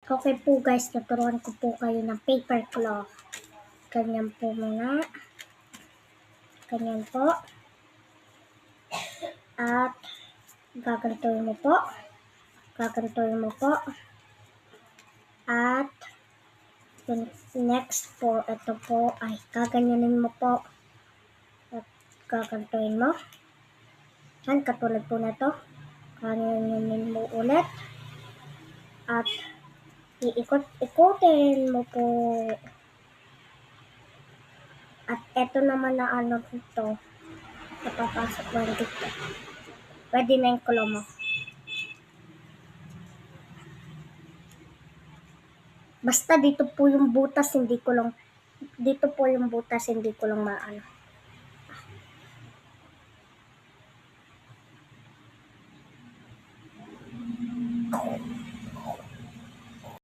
Okay po guys, tuturuan ko po kayo ng paper cloth. Ganyan po muna. Ganyan po. At gagantuin mo po. Gagantuin mo po. At next po, ito po ay gaganyanin mo po. At gagantuin mo. Yan, katulad po na ito. Gaganyanin mo ulit. At iikot-ikutin mo po. At eto naman na ano dito, napapasok mo dito. Pwede na yung kulo mo. Basta dito po yung butas, hindi ko lang maano.